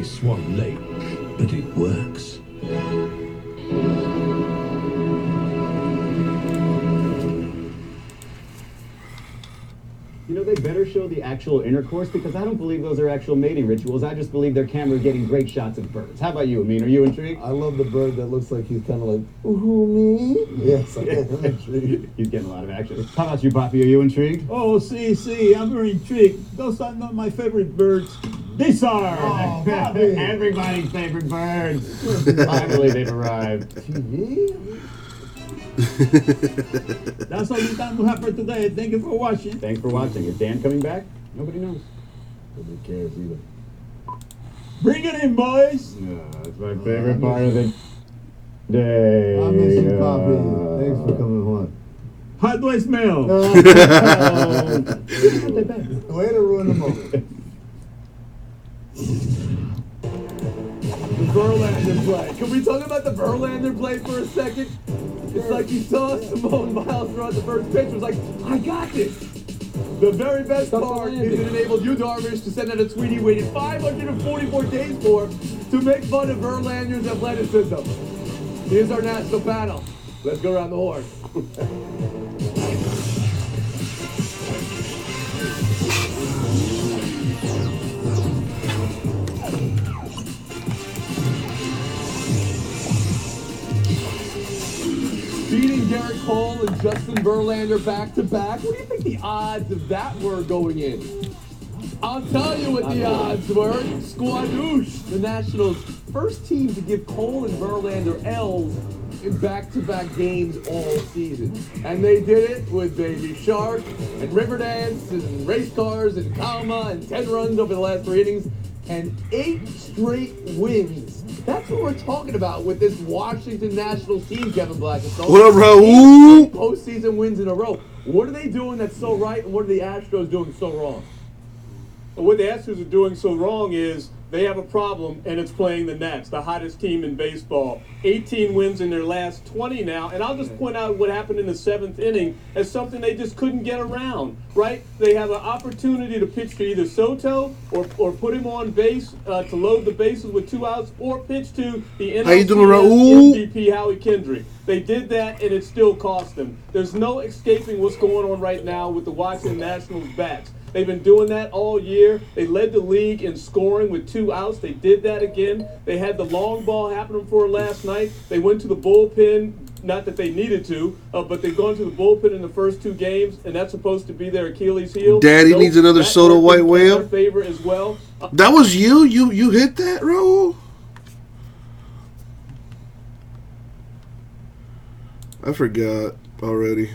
Swan Lake, but it works. You know, they better show the actual intercourse, because I don't believe those are actual mating rituals. I just believe their camera getting great shots of birds. How about you, Amin? Are you intrigued? I love the bird that looks like he's kind of like, ooh, me? Yes, I am intrigued. He's getting a lot of action. How about you, Poppy? Are you intrigued? Oh, see, I'm very intrigued. Those are not my favorite birds. These are! Oh, Bobby. Everybody's favorite birds. Finally, they've arrived. TV? That's all the time we have for today. Thank you for watching. Thanks for watching. Is Dan coming back? Nobody knows. Nobody cares either. Bring it in, boys! That's my favorite part of the day. I miss you, Poppy. Thanks for coming on. How do I smell? Way to ruin the moment. The Verlander play. Can we talk about the Verlander play for a second? It's like you saw Simone Biles throw out the first pitch. It was like, I got this. The very best part is it enabled you, Darvish, to send out a tweet he waited 544 days for to make fun of Verlander's athleticism. Here's our national panel. Let's go around the horn. Beating Garrett Cole and Justin Verlander back-to-back. What do you think the odds of that were going in? I'll tell you what the odds were. Squadouche, the Nationals' first team to give Cole and Verlander L's in back-to-back games all season. And they did it with Baby Shark and Riverdance and race cars and comma and 10 runs over the last 3 innings and 8 straight wins. That's what we're talking about with this Washington Nationals team, Kevin Black. What up, Raul? Postseason wins in a row. What are they doing that's so right, and what are the Astros doing so wrong? What the Astros are doing so wrong is they have a problem, and it's playing the Nats, the hottest team in baseball. 18 wins in their last 20 now, and I'll just point out what happened in the 7th inning as something they just couldn't get around, right? They have an opportunity to pitch to either Soto or put him on base to load the bases with 2 outs, or pitch to the NLCS MVP Howie Kendrick. They did that, and it still cost them. There's no escaping what's going on right now with the Washington Nationals bats. They've been doing that all year. They led the league in scoring with 2 outs. They did that again. They had the long ball happening for last night. They went to the bullpen, not that they needed to, but they've gone to the bullpen in the first 2 games, and that's supposed to be their Achilles heel. Daddy needs another Soto White Whale. Favor as well. That was you? You hit that, Raul? I forgot already.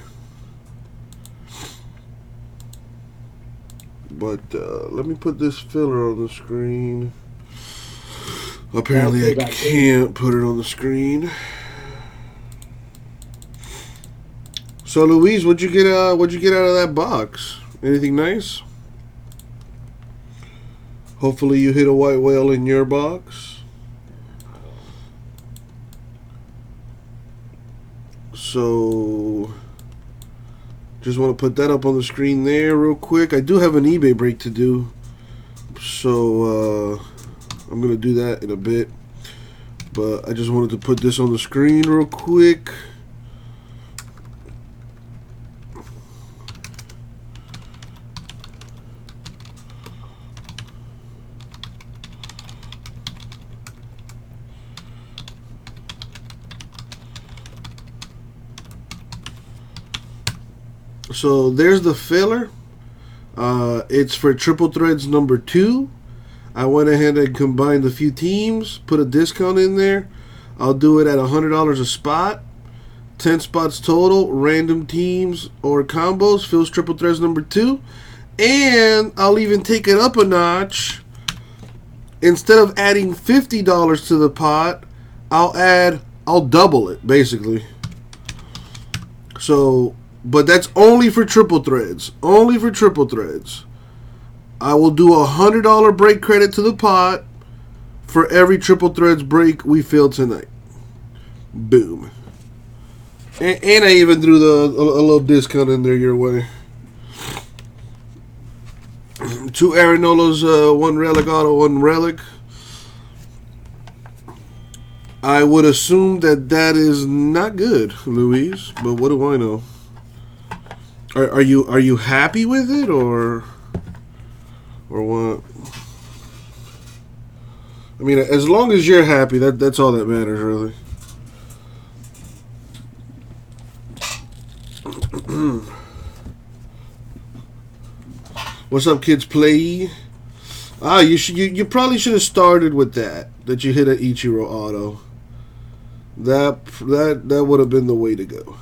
But let me put this filler on the screen. Apparently I can't put it on the screen. So Louise, what'd you get out of that box? Anything nice? Hopefully you hit a white whale in your box. So just want to put that up on the screen there real quick. I do have an eBay break to do, so I'm going to do that in a bit. But I just wanted to put this on the screen real quick. So there's the filler. It's for Triple Threads number 2. I went ahead and combined a few teams, put a discount in there. I'll do it at $100 a spot. 10 spots total, random teams or combos, Phil's Triple Threads number 2. And I'll even take it up a notch. Instead of adding $50 to the pot, I'll double it, basically. So, but that's only for Triple Threads. Only for Triple Threads. I will do a $100 break credit to the pot for every Triple Threads break we fill tonight. Boom. And I even threw a little discount in there your way. 2 Arenolas, 1 Relic Auto, 1 Relic. I would assume that that is not good, Luis. But what do I know? Are you happy with it or what? I mean, as long as you're happy, that's all that matters, really. What's up, kids? Play. You probably should have started with that you hit an Ichiro auto. That would have been the way to go.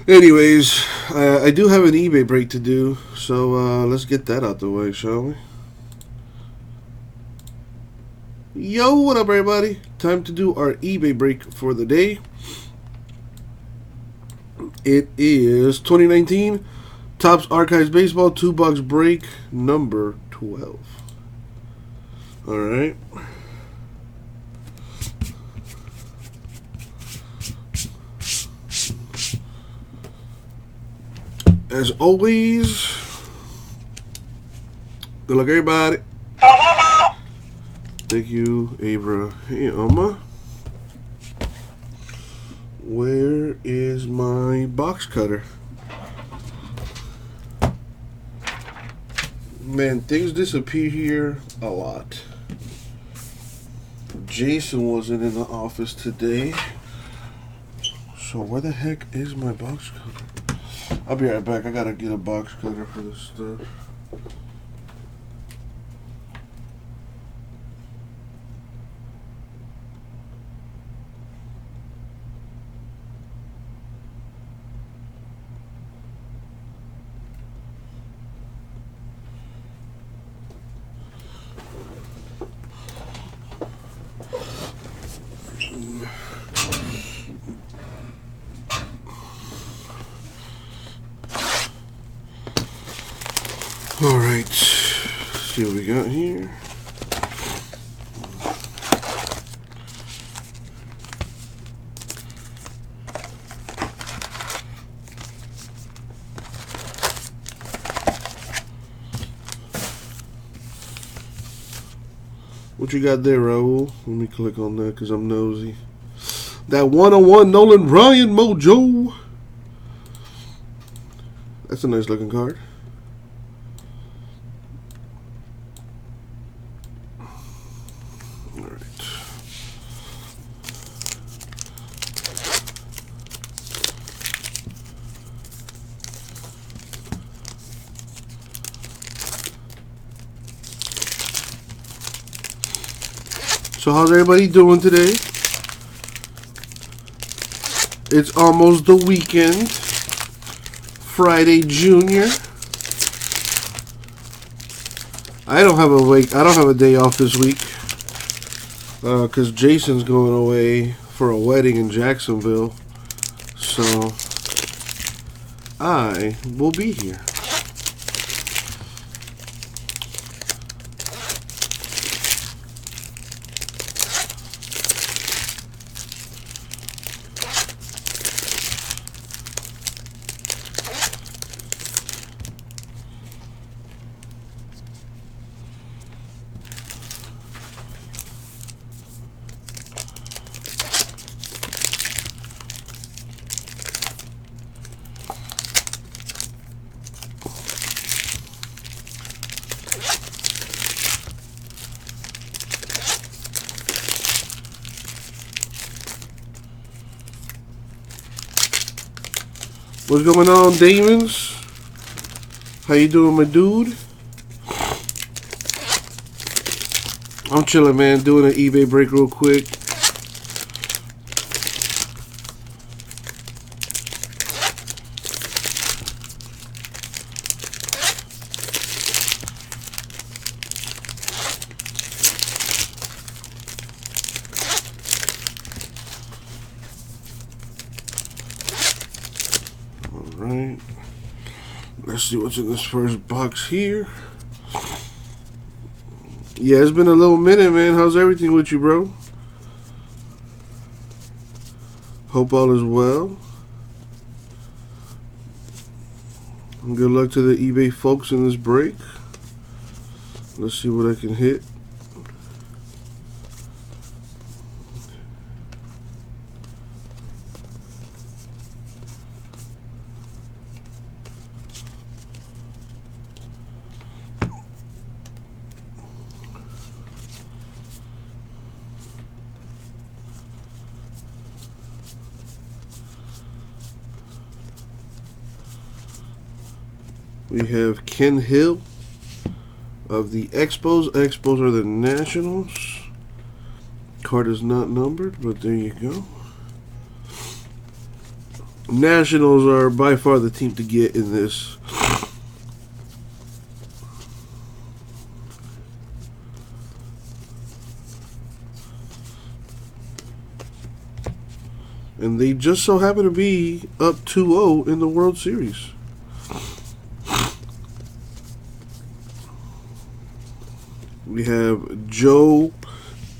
Anyways, I do have an eBay break to do, so let's get that out the way, shall we? Yo, what up, everybody? Time to do our eBay break for the day. It is 2019 Topps Archives Baseball 2-box break number 12. All right. As always, good luck, everybody. Thank you, Abraham. Where is my box cutter? Man, things disappear here a lot. Jason wasn't in the office today. So where the heck is my box cutter? I'll be right back. I gotta get a box cutter for this stuff. All right, see what we got here. What you got there, Raul? Let me click on that because I'm nosy. That 101 Nolan Ryan Mojo. That's a nice looking card. So how's everybody doing today? It's almost the weekend. Friday Junior. I don't have a day off this week. Cause Jason's going away for a wedding in Jacksonville. So I will be here. What's going on, Damons? How you doing, my dude? I'm chilling, man. Doing an eBay break real quick. right. Let's see what's in this first box here. Yeah, it's been a little minute, man. How's everything with you, bro? Hope all is well. And good luck to the eBay folks in this break. Let's see what I can hit. We have Ken Hill of the Expos. Expos are the Nationals. Card is not numbered, but there you go. Nationals are by far the team to get in this. And they just so happen to be up 2-0 in the World Series. We have Joe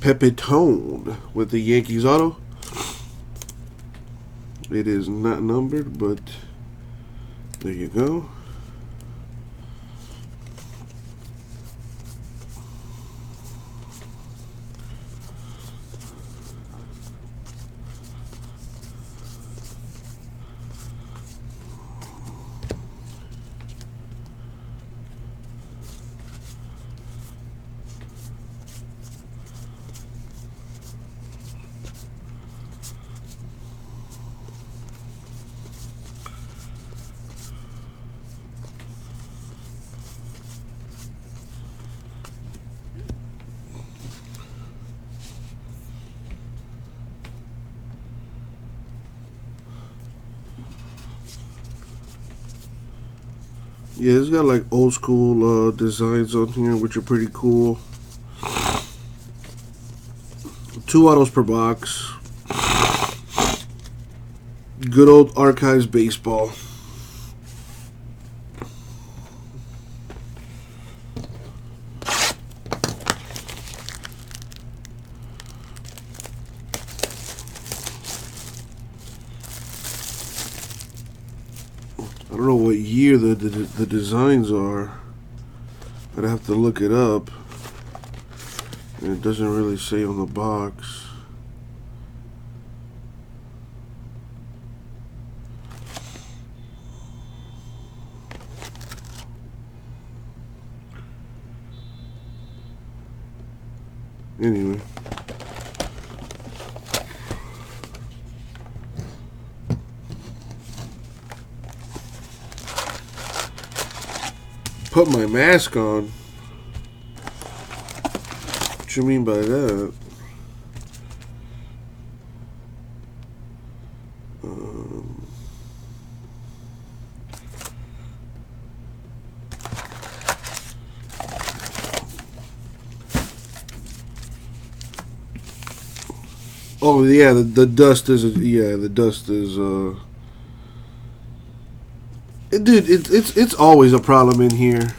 Pepitone with the Yankees auto. It is not numbered, but there you go. Yeah, it's got like old school designs on here, which are pretty cool. 2 autos per box. Good old Archives baseball. I don't know what year the designs are. I'd have to look it up. And it doesn't really say on the box. Anyway. Put my mask on. What you mean by that? Oh yeah, the dust is the dust is dude, it's always a problem in here.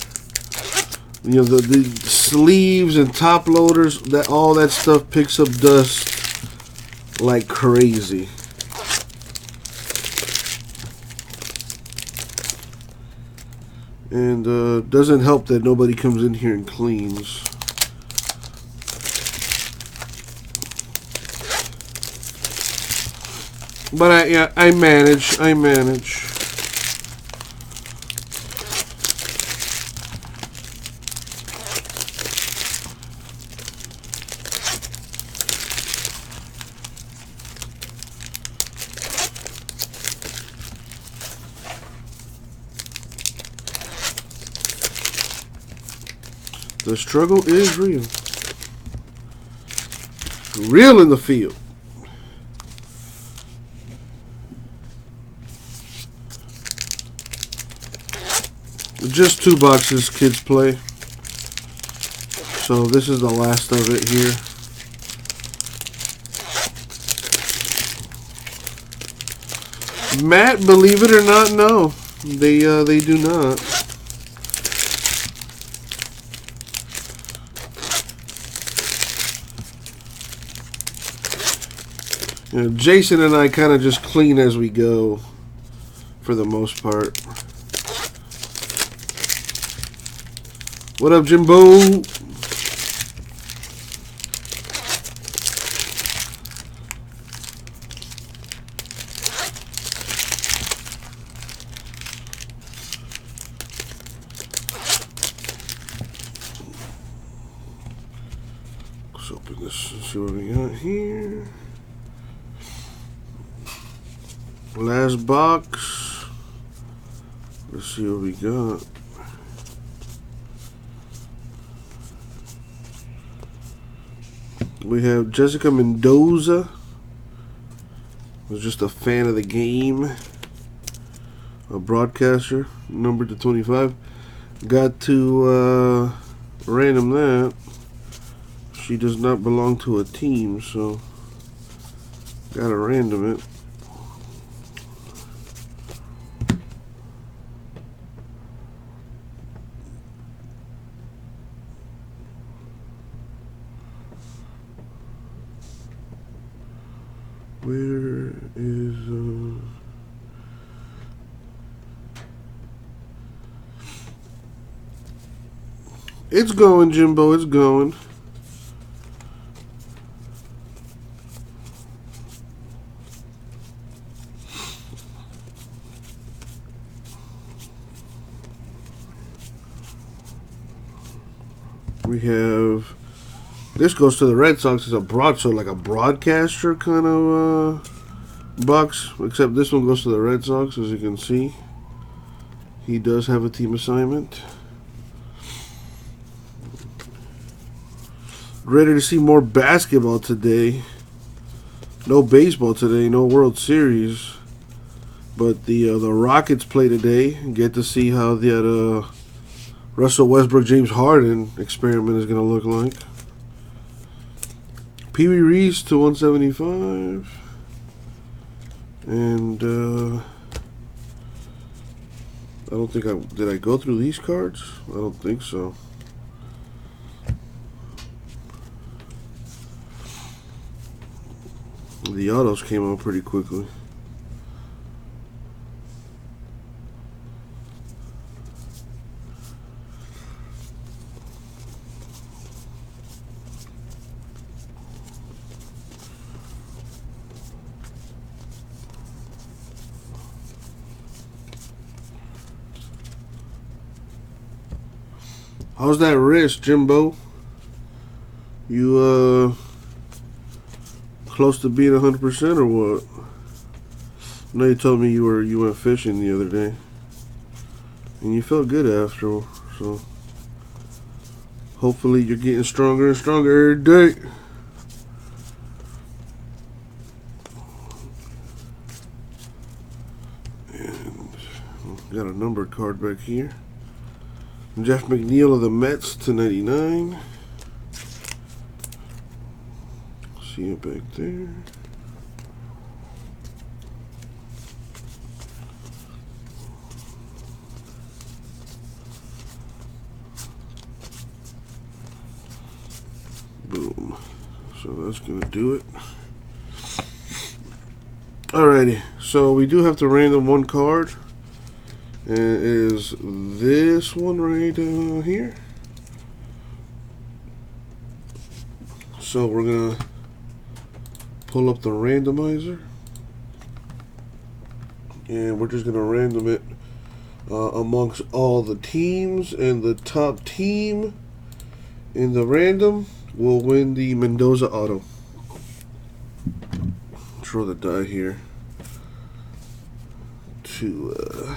You know, the sleeves and top loaders, that all that stuff picks up dust like crazy. And doesn't help that nobody comes in here and cleans. But I manage. The struggle is real. Real in the field. Just 2 boxes kids play. So this is the last of it here. Matt, believe it or not, no. They do not. You know, Jason and I kind of just clean as we go for the most part. What up, Jimbo? Let's open this and see what we got here. Last box. Let's see what we got. We have Jessica Mendoza. Was just a fan of the game. A broadcaster, number to 25. Got to random that. She does not belong to a team, so gotta random it. Where is It's going, Jimbo, it's going. We have, this goes to the Red Sox as a like a broadcaster kind of box, except this one goes to the Red Sox, as you can see. He does have a team assignment. Ready to see more basketball today. No baseball today, no World Series. But the Rockets play today. Get to see how that Russell Westbrook, James Harden experiment is going to look like. Pee Wee Reese to 175. And I don't think did I go through these cards? I don't think so. The autos came out pretty quickly. How's that wrist, Jimbo? You close to being 100% or what? I know you told me you went fishing the other day, and you felt good after. So hopefully you're getting stronger and stronger every day. And got a numbered card back here. Jeff McNeil of the Mets to 99. See it back there. Boom. So that's going to do it. Alrighty. So we do have to random one card. And it is this one right here. So we're going to pull up the randomizer. And we're just going to random it amongst all the teams. And the top team in the random will win the Mendoza auto. Throw the die here to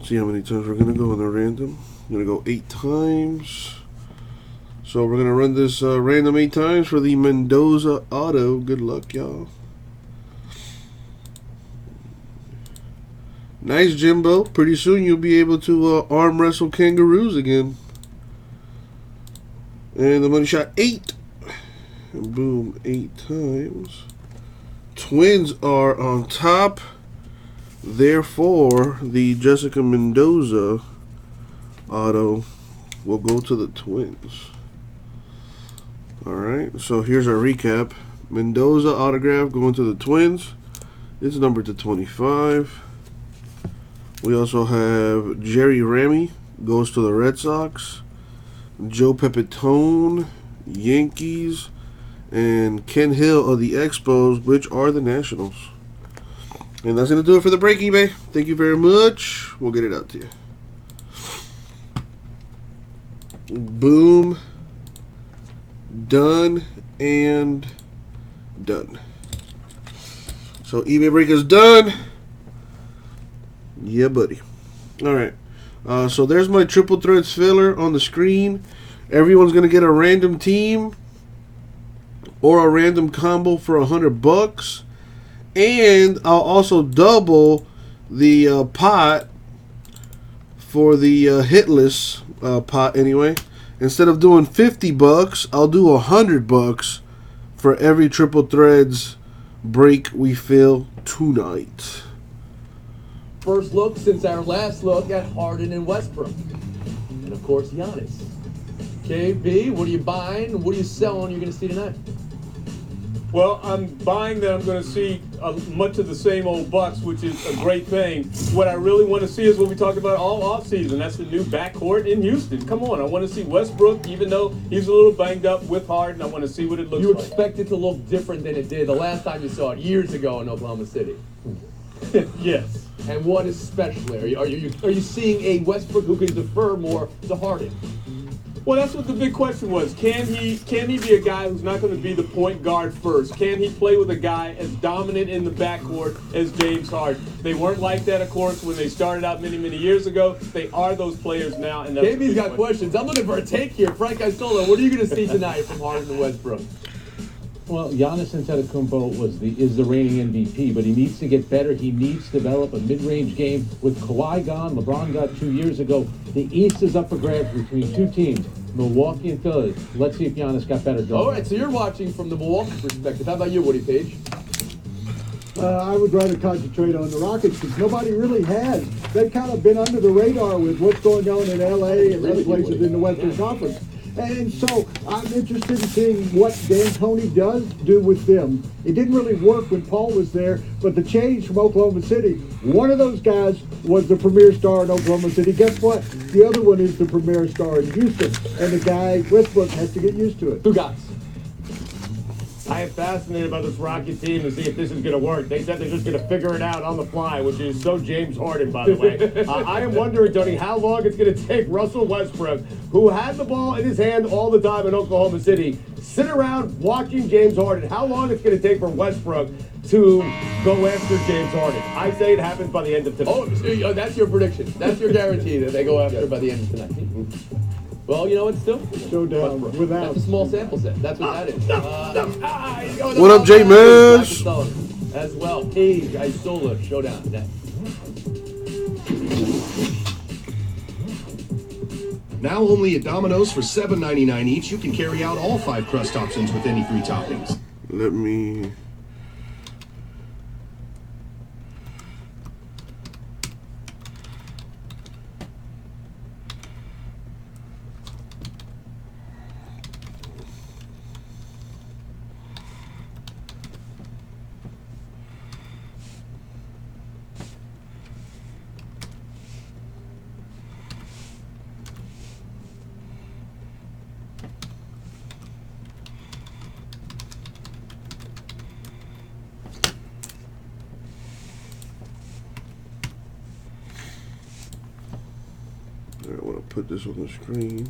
see how many times we're going to go in the random. I'm going to go 8 times. So we're going to run this random 8 times for the Mendoza auto. Good luck, y'all. Nice, Jimbo. Pretty soon you'll be able to arm wrestle kangaroos again. And the money shot 8. And boom, 8 times. Twins are on top. Therefore, the Jessica Mendoza auto will go to the Twins. Alright, so here's our recap. Mendoza autograph going to the Twins. It's numbered to 25. We also have Jerry Ramey goes to the Red Sox. Joe Pepitone, Yankees. And Ken Hill of the Expos, which are the Nationals. And that's going to do it for the break, eBay. Thank you very much. We'll get it out to you. Boom. Done and done. So eBay break is done. Yeah, buddy. All right. So there's my triple threads filler on the screen. Everyone's going to get a random team or a random combo for $100. And I'll also double the pot for the hitless pot anyway. Instead of doing $50, I'll do $100 for every triple threads break we fill tonight. First look since our last look at Harden and Westbrook. And of course, Giannis. KB, what are you buying? What are you selling you're going to see tonight? Well, I'm buying that I'm going to see much of the same old Bucks, which is a great thing. What I really want to see is what we talked about all offseason. That's the new backcourt in Houston. Come on, I want to see Westbrook, even though he's a little banged up with Harden. I want to see what it looks You like. expect it to look different than it did the last time you saw it years ago in Oklahoma City. Yes. And what especially? Are you seeing a Westbrook who can defer more to Harden? Well, that's what the big question was. Can he be a guy who's not going to be the point guard first? Can he play with a guy as dominant in the backcourt as James Harden? They weren't like that, of course, when they started out many, many years ago. They are those players now. And KB's got questions. I'm looking for a take here. Frank Isola, what are you going to see tonight from Harden and Westbrook? Well, Giannis Antetokounmpo is the reigning MVP, but he needs to get better. He needs to develop a mid-range game. With Kawhi gone, LeBron got 2 years ago. The East is up for grabs between two teams, Milwaukee and Philly. Let's see if Giannis got better going. All right, so you're watching from the Milwaukee perspective. How about you, Woody Page? I would rather concentrate on the Rockets because nobody really has. They've kind of been under the radar with what's going on in L.A. and other places in the Western Conference. And so I'm interested in seeing what D'Antoni does do with them. It didn't really work when Paul was there, but the change from Oklahoma City, one of those guys was the premier star in Oklahoma City. Guess what? The other one is the premier star in Houston. And the guy, Westbrook, has to get used to it. Who got? I am fascinated about this Rocket team to see if this is going to work. They said they're just going to figure it out on the fly, which is so James Harden, by the way. I am wondering, Tony, how long it's going to take Russell Westbrook, who had the ball in his hand all the time in Oklahoma City, sit around watching James Harden. How long it's going to take for Westbrook to go after James Harden? I say it happens by the end of tonight. Oh, that's your prediction. That's your guarantee that they go after by the end of tonight. Well, you know what, still? Showdown without. That's a small sample set. That's what that is. What up, J-Miz? As well. Page, Isola, showdown next. Now only at Domino's for $7.99 each, you can carry out all 5 crust options with any 3 toppings. Let me... I want to put this on the screen.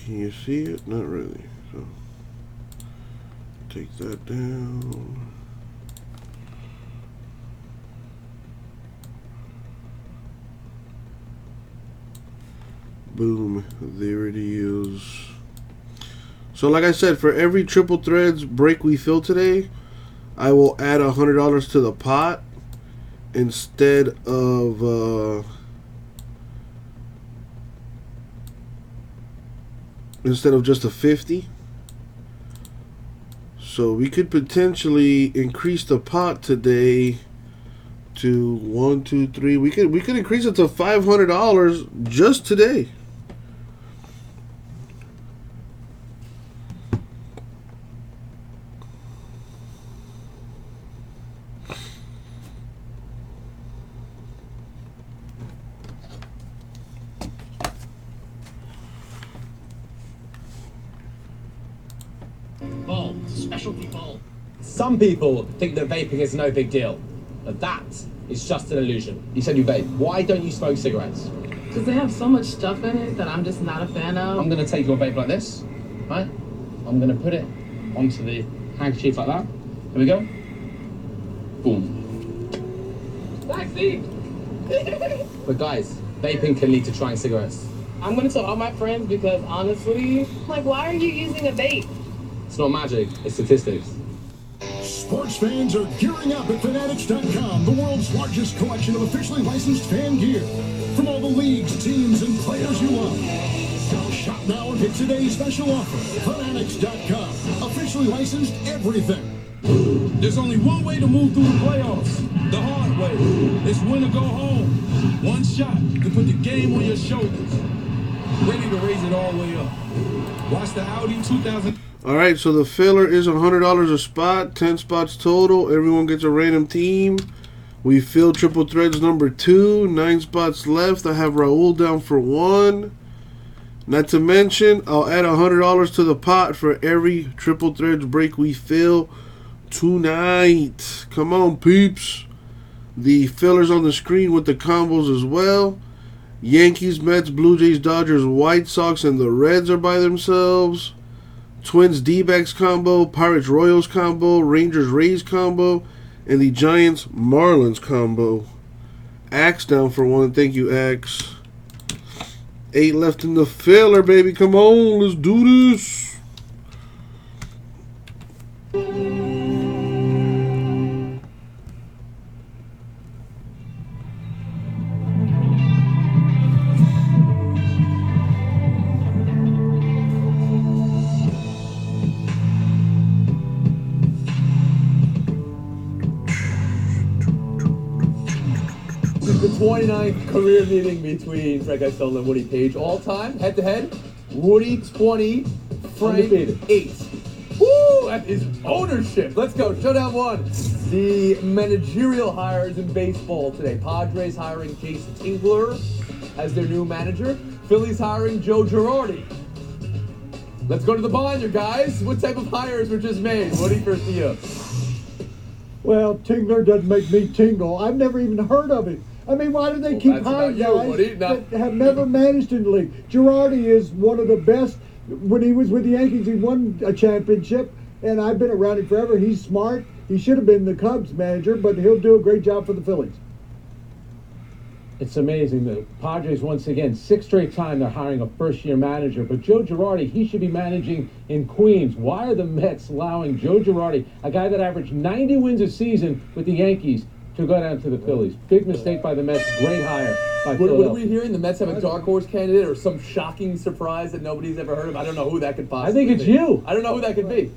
Can you see it? Not really. So take that down. Boom. There it is. So like I said, for every triple threads break we fill today, I will add $100 to the pot instead of just a 50. So we could potentially increase the pot today to 1, 2, 3. We could increase it to $500 just today. Specialty ball. Some people think that vaping is no big deal, but that is just an illusion. You said you vape. Why don't you smoke cigarettes? Because they have so much stuff in it that I'm just not a fan of. I'm going to take your vape like this, right? I'm going to put it onto the handkerchief like that. Here we go. Boom. Vaccine! But guys, vaping can lead to trying cigarettes. I'm going to tell all my friends because honestly, Like, why are you using a vape? It's not magic, it's statistics. Sports fans are gearing up at Fanatics.com, the world's largest collection of officially licensed fan gear. From all the leagues, teams, and players you love. Shop now and get today's special offer. Fanatics.com, officially licensed everything. There's only one way to move through the playoffs, the hard way. It's win or go home. One shot to put the game on your shoulders. Ready to raise it all the way up. Watch the Audi 2000. Alright, so the filler is $100 a spot, 10 spots total. Everyone gets a random team. We fill triple threads number 2, 9 spots left. I have Raul down for 1. Not to mention, I'll add $100 to the pot for every triple threads break we fill tonight. Come on, peeps. The filler's on the screen with the combos as well. Yankees, Mets, Blue Jays, Dodgers, White Sox, and the Reds are by themselves. Twins D-backs combo, Pirates Royals combo, Rangers Rays combo, and the Giants Marlins combo. Axe down for 1. Thank you, Axe. 8 left in the filler, baby. Come on, let's do this. The 29th career meeting between Frank Isola and Woody Page. All time, head to head, Woody 20, Frank 8. Woo! That is ownership. Let's go. Showdown 1. The managerial hires in baseball today. Padres hiring Jace Tingler as their new manager. Phillies hiring Joe Girardi. Let's go to the binder, guys. What type of hires were just made? Woody, first to you. Well, Tingler doesn't make me tingle. I've never even heard of it. I mean, why do they keep hiring guys that have never managed in the league? Girardi is one of the best. When he was with the Yankees, he won a championship, and I've been around him forever. He's smart. He should have been the Cubs manager, but he'll do a great job for the Phillies. It's amazing. The Padres, once again, 6th straight time they're hiring a first-year manager. But Joe Girardi, he should be managing in Queens. Why are the Mets allowing Joe Girardi, a guy that averaged 90 wins a season with the Yankees, to go down to the Phillies? Big mistake by the Mets. Great hire by Philadelphia. What are we hearing? The Mets have a dark horse candidate or some shocking surprise that nobody's ever heard of? I don't know who that could possibly be. I think it's you. I don't know who that could be.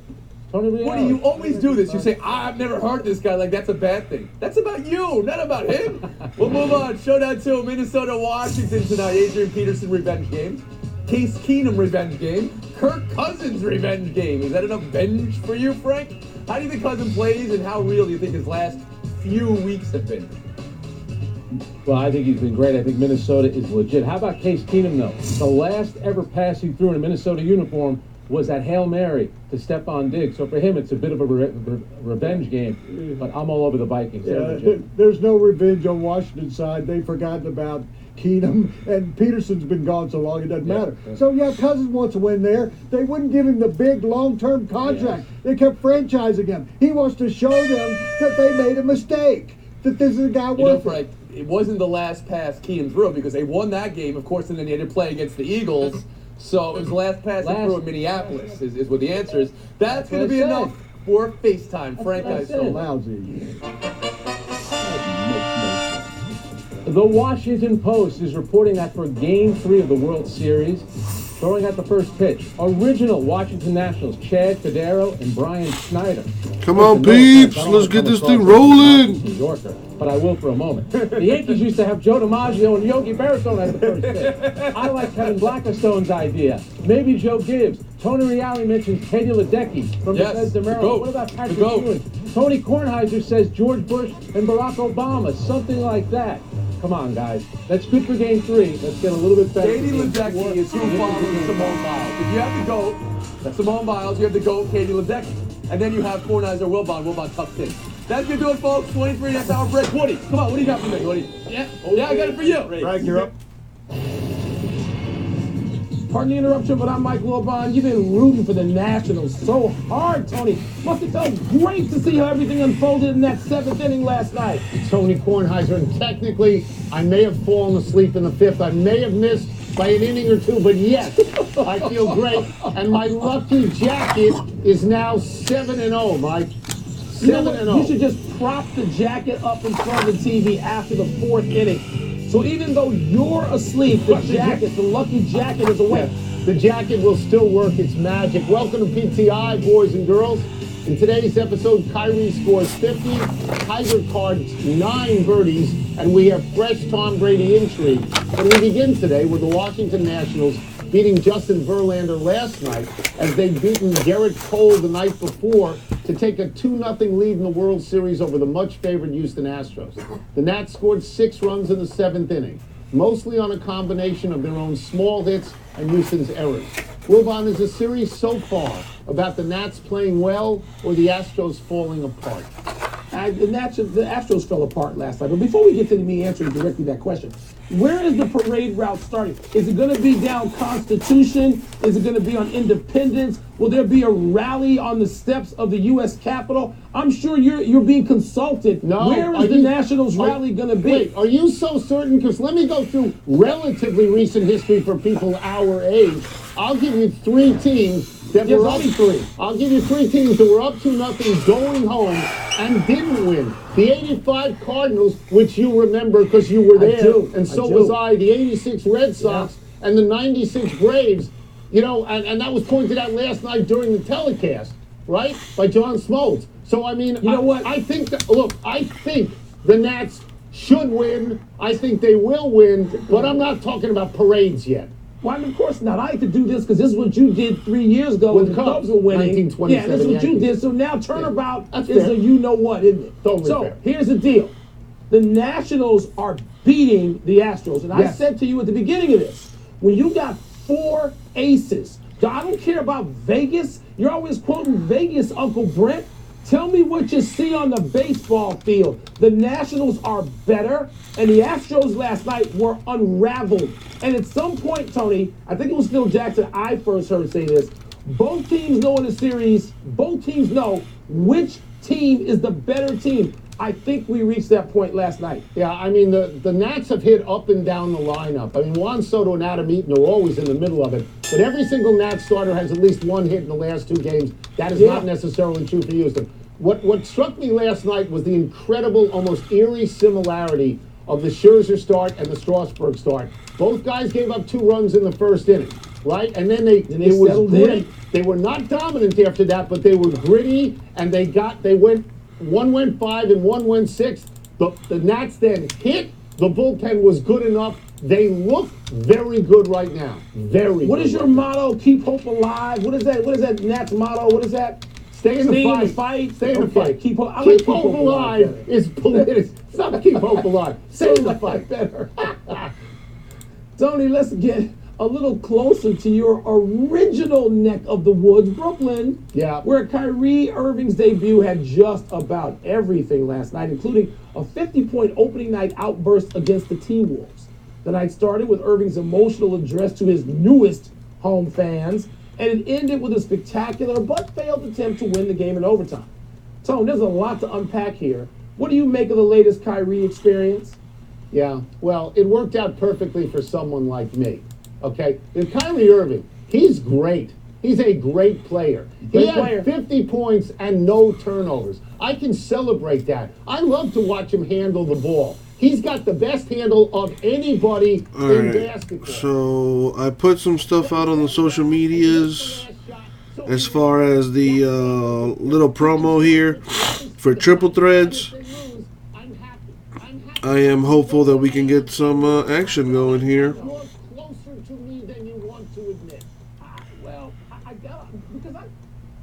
Tony Reale. What do you always do this? You say, I've never heard this guy. Like, that's a bad thing. That's about you, not about him. We'll move on. Showdown 2, Minnesota, Washington tonight. Adrian Peterson revenge game. Case Keenum revenge game. Kirk Cousins revenge game. Is that enough venge for you, Frank? How do you think Cousins plays, and how real do you think his last few weeks have been? Well, I think he's been great. I think Minnesota is legit. How about Case Keenum, though? The last ever pass he threw in a Minnesota uniform was that Hail Mary to Stephon Diggs. So for him, it's a bit of a revenge game. But I'm all over the Vikings. Yeah, there's no revenge on Washington's side. They've forgotten about Keenum, and Peterson's been gone so long it doesn't matter. So yeah, Cousins wants to win there. They wouldn't give him the big long-term contract. They kept franchising him. He wants to show them that they made a mistake. that this is a guy You know, worth it. Frank, it wasn't the last pass key and through because they won that game, of course, and then they had to play against the Eagles. So it was the last pass and through in Minneapolis is what the answer is. That's going to be enough for FaceTime. Frank, I So said. lousy. The Washington Post is reporting that for Game 3 of the World Series, throwing out the first pitch, original Washington Nationals Chad Federo and Brian Schneider. Come on, Listen, no peeps. offense, I don't Let's wanna get come this across thing as a rolling. New Yorker, but I will for a moment. The Yankees used to have Joe DiMaggio and Yogi Berra as the first pitch. I like Kevin Blackerstone's idea. Maybe Joe Gibbs. Tony Reale mentions Katie Ledecky from Bethesda, Maryland. What about Patrick Ewing? Tony Kornheiser says George Bush and Barack Obama. Something like that. Come on, guys. That's good for Game 3. Let's get a little bit better. Katie Ledecky is who follows Simone Biles. If you have the GOAT, that's Simone Biles. You have the GOAT, Katie Ledecky. And then you have Kornheiser, Wilbon tucked in. That's going to do it, folks. 23.5 hour break. Woody, come on. What do you got for me, Woody? Yeah, I got it for you. Frank, you're up. Pardon the interruption, but I'm Mike Wilbon. You've been rooting for the Nationals so hard, Tony. Must have felt great to see how everything unfolded in that 7th inning last night. Tony Kornheiser, and technically, I may have fallen asleep in the 5th. I may have missed by an inning or two, but yes, I feel great. And my lucky jacket is now 7-0, Mike. 7-0. You should just prop the jacket up in front of the TV after the 4th inning. So even though you're asleep, the lucky jacket is awake. The jacket will still work its magic. Welcome to PTI, boys and girls. In today's episode, Kyrie scores 50, Tiger Cards 9 birdies, and we have fresh Tom Brady intrigue. And we begin today with the Washington Nationals beating Justin Verlander last night as they'd beaten Garrett Cole the night before to take a 2-0 lead in the World Series over the much-favored Houston Astros. The Nats scored 6 runs in the 7th inning, mostly on a combination of their own small hits and Houston's errors. Wilbon, is the series so far about the Nats playing well or the Astros falling apart? The Astros fell apart last night. But before we get to me answering directly that question, where is the parade route starting? Is it going to be down Constitution? Is it going to be on Independence? Will there be a rally on the steps of the U.S. Capitol? I'm sure you're being consulted. No, where is the Nationals rally going to be? Wait, are you so certain? Because let me go through relatively recent history for people our age. I'll give you 3 teams that were up. I'll give you 3 teams that were up 2-0 going home and didn't win. The 85 Cardinals, which you remember because you were there, and so was I. The 86 Red Sox and the 96 Braves. You know, and that was pointed out last night during the telecast, right, by John Smoltz. So I mean, you know what? I think I think the Nats should win. I think they will win, but I'm not talking about parades yet. Well, of course not. I had to do this because this is what you did 3 years ago when the Cubs were winning. 1927 Yeah, this is what you did. So now turnabout is a you-know-what, isn't it? Totally so fair. here's the deal. The Nationals are beating the Astros. And I said to you at the beginning of this, when you got 4 aces, I don't care about Vegas. You're always quoting Vegas, Uncle Brent. Tell me what you see on the baseball field. The Nationals are better, and the Astros last night were unraveled. And at some point, Tony, I think it was Phil Jackson I first heard say this, both teams know in the series, both teams know which team is the better team. I think we reached that point last night. Yeah, I mean, the Nats have hit up and down the lineup. I mean, Juan Soto and Adam Eaton are always in the middle of it. But every single Nats starter has at least 1 hit in the last 2 games. That is not necessarily true for Houston. What struck me last night was the incredible, almost eerie similarity of the Scherzer start and the Strasburg start. Both guys gave up 2 runs in the first inning, right? And then they was gritty. They were not dominant after that, but they were gritty, and one went 5 and one went 6. The Nats then hit. The bullpen was good enough. They look very good right now. Very good. What is your motto? Keep hope alive. What is that? What is that Nats motto? What is that? Stay in the fight. Stay in the fight. Keep hope alive is political. It's not keep hope alive. Stay in the fight. Better. Tony, let's get a little closer to your original neck of the woods, Brooklyn. Yeah. Where Kyrie Irving's debut had just about everything last night, including a 50-point opening night outburst against the T-Wolves. The night started with Irving's emotional address to his newest home fans, and it ended with a spectacular but failed attempt to win the game in overtime. Tone, there's a lot to unpack here, What do you make of the latest Kyrie experience? Yeah, well, it worked out perfectly for someone like me. Okay? And Kyrie Irving, he's great. He's a great player. He had 50 points and no turnovers. I can celebrate that. I love to watch him handle the ball. He's got the best handle of anybody in basketball. So I put some stuff out on the social medias as far as the little promo here for Triple Threads. I am hopeful that we can get some action going here. Closer to me than you want to admit. Well, I got because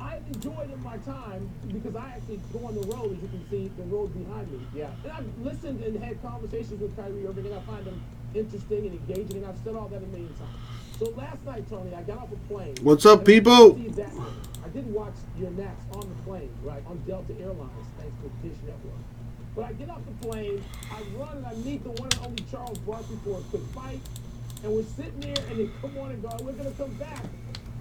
I enjoyed in my time because I actually go on the road, as you can see, the road behind me. Yeah. And I've listened and had conversations with Kyrie Irving, and I find them interesting and engaging, and I've said all that a million times. So last night, Tony, I got off a plane. What's up, people? I did watch your Nats on the plane, right, on Delta Airlines, thanks to Dish Network. But I get off the plane, I run, and I meet the one and only Charles Barkley for a quick fight. And we're sitting there, and they come on and go, we're going to come back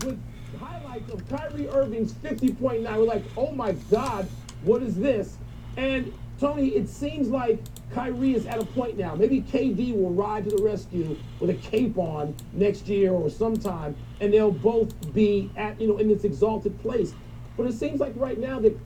with highlights of Kyrie Irving's 50-point night. We're like, oh, my God, what is this? And, Tony, it seems like Kyrie is at a point now. Maybe KD will ride to the rescue with a cape on next year or sometime, and they'll both be at, in this exalted place. But it seems like right now that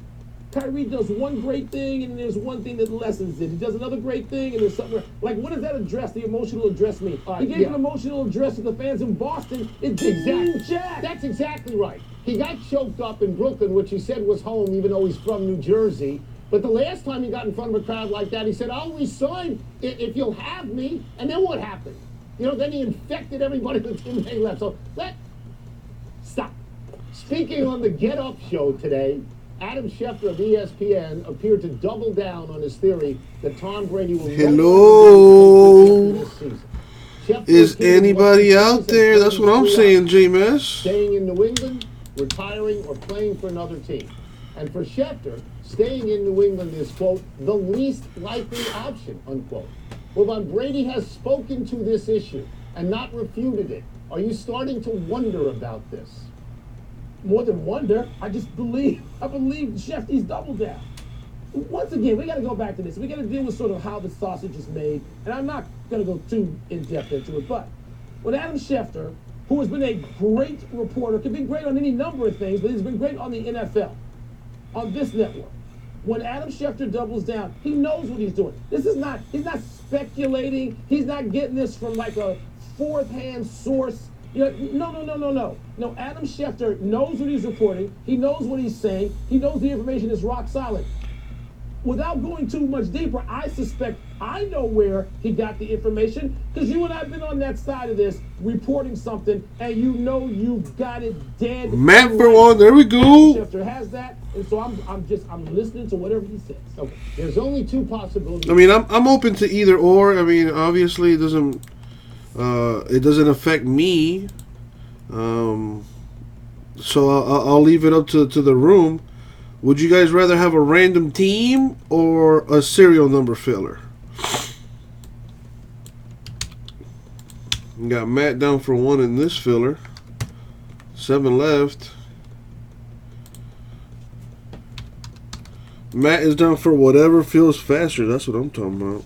Kyrie does one great thing, and there's one thing that lessens it. He does another great thing, and there's something. Like, what does that address, the emotional address mean? He gave an emotional address to the fans in Boston. It's exactly. That's exactly right. He got choked up in Brooklyn, which he said was home, even though he's from New Jersey. But the last time he got in front of a crowd like that, he said, I'll resign if you'll have me. And then what happened? Then he infected everybody with him and he left. So, stop. Speaking on the Get Up show today, Adam Schefter of ESPN appeared to double down on his theory that Tom Brady will Hello? this season. Is anybody out there? That's what I'm saying, J-Mess. Staying in New England, retiring, or playing for another team. And for Schefter, staying in New England is, quote, the least likely option, unquote. Well, then Brady has spoken to this issue and not refuted it. Are you starting to wonder about this? More than wonder, I believe Shefty's doubled down. Once again, we got to go back to this. We got to deal with sort of how the sausage is made, and I'm not going to go too in-depth into it, but when Adam Schefter, who has been a great reporter, can be great on any number of things, but he's been great on the NFL, on this network. When Adam Schefter doubles down, he knows what he's doing. He's not speculating. He's not getting this from like a fourth-hand source. No. No, Adam Schefter knows what he's reporting. He knows what he's saying. He knows the information is rock solid. Without going too much deeper, I suspect I know where he got the information because you and I have been on that side of this reporting something, and you've got it dead. Matt for one, there we go. Schefter has that, and so I'm listening to whatever he says. Okay, there's only two possibilities. I mean, I'm open to either or. I mean, obviously it doesn't affect me. So I'll leave it up to the room. Would you guys rather have a random team or a serial number filler? You got Matt down for one in this filler. 7 left. Matt is down for whatever feels faster. That's what I'm talking about.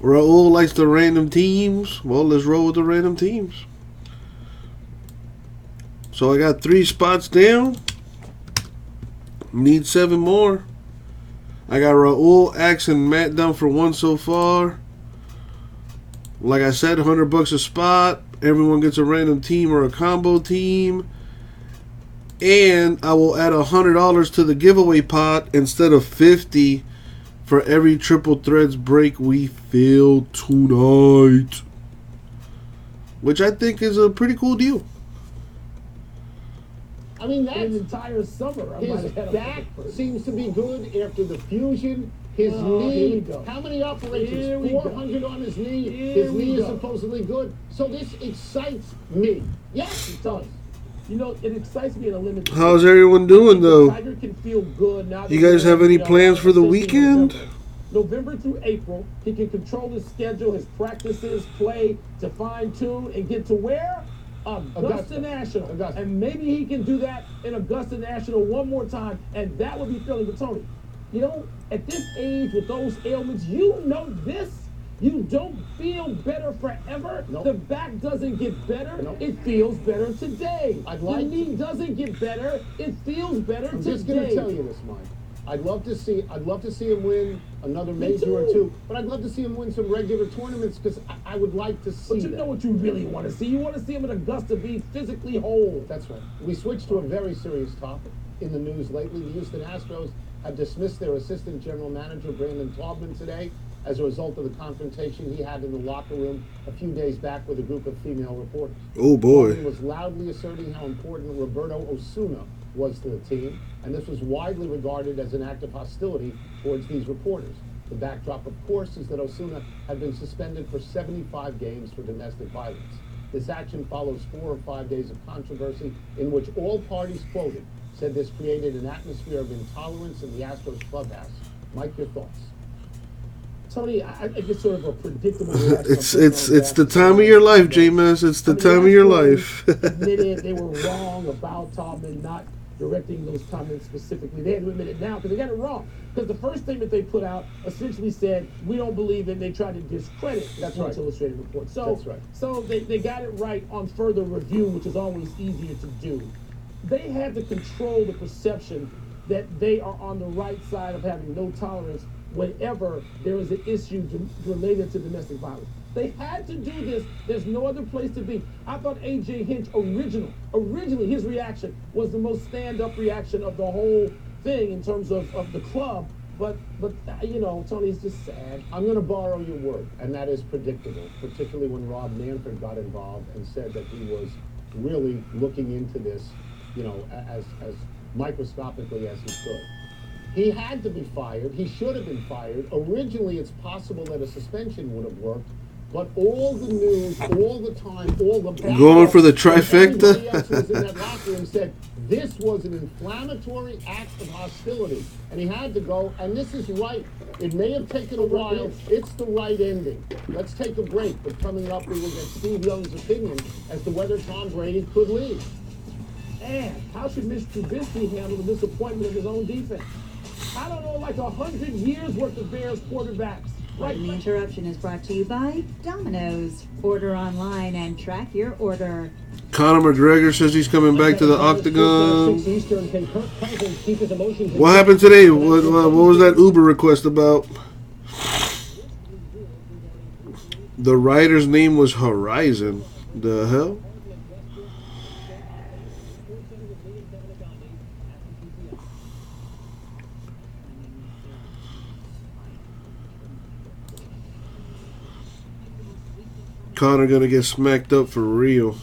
Raul likes the random teams. Well, let's roll with the random teams. So I got 3 spots down. Need 7 more. I got Raul, Axe, and Matt down for 1 so far. Like I said, $100 a spot. Everyone gets a random team or a combo team. And I will add $100 to the giveaway pot instead of $50 for every Triple Threads break we fill tonight. Which I think is a pretty cool deal. I mean, that's an entire summer. His back seems to be good after the fusion. His Here knee, we go. how many operations? Here we go. 400 on his knee. Here His we knee is go. supposedly good. So this excites me. Yes, it does. You know, it excites me in a limited. How's everyone doing, though? Tiger can feel good now. You guys have any plans for the weekend? November through April, he can control his schedule, his practices, play to fine tune, and get to where? Augusta National. And maybe he can do that in Augusta National one more time, and that would be thrilling for Tony. You know, at this age with those ailments, you know this. You don't feel better forever. Nope. The back doesn't get better. Nope. It feels better today. I'd like the knee doesn't get better. It feels better I'm today. just going to tell you this, Mike. I'd love to see him win another major or two, but I'd love to see him win some regular tournaments because I would like to see But you that. know what you really want to see? You want to see him in Augusta be physically whole. That's right. We switched to a very serious topic in the news lately. The Houston Astros have dismissed their assistant general manager, Brandon Taubman, today as a result of the confrontation he had in the locker room a few days back with a group of female reporters. Oh, boy. Taubman was loudly asserting how important Roberto Osuna was to the team, and this was widely regarded as an act of hostility towards these reporters. The backdrop, of course, is that Osuna had been suspended for 75 games for domestic violence. This action follows 4 or 5 days of controversy in which all parties quoted said this created an atmosphere of intolerance in the Astros clubhouse. Mike, your thoughts? Tony, I think it's sort of a predictable reaction. It's the time of your life, J-Mass. It's the time of your life. Admitted they were wrong about Taubman not directing those comments specifically. They had to admit it now because they got it wrong. Because the first statement they put out essentially said, we don't believe it. They tried to discredit the Sports Illustrated report. So, That's right. So they got it right on further review, which is always easier to do. They had to control the perception that they are on the right side of having no tolerance whenever there is an issue related to domestic violence. They had to do this. There's no other place to be. I thought A.J. Hinch originally his reaction was the most stand-up reaction of the whole thing in terms of the club. But you know, Tony, it's just sad. I'm going to borrow your word, and that is predictable, particularly when Rob Manfred got involved and said that he was really looking into this, you know, as microscopically as he could. He had to be fired. He should have been fired. Originally, it's possible that a suspension would have worked, but all the news, all the time, all the backup, Going for the trifecta? everybody else was in that locker room said this was an inflammatory act of hostility, and he had to go. And this is right. It may have taken a while. It's the right ending. Let's take a break. But coming up, we will get Steve Young's opinion as to whether Tom Brady could leave. And how should Mitch Trubisky handle the disappointment of his own defense? I don't know, like 100 years worth of Bears quarterbacks. Right, the interruption is brought to you by Domino's. Order online and track your order. Conor McGregor says he's coming back to the octagon. What happened today? What was that Uber request about? The rider's name was Horizon. The hell? Connor gonna get smacked up for real.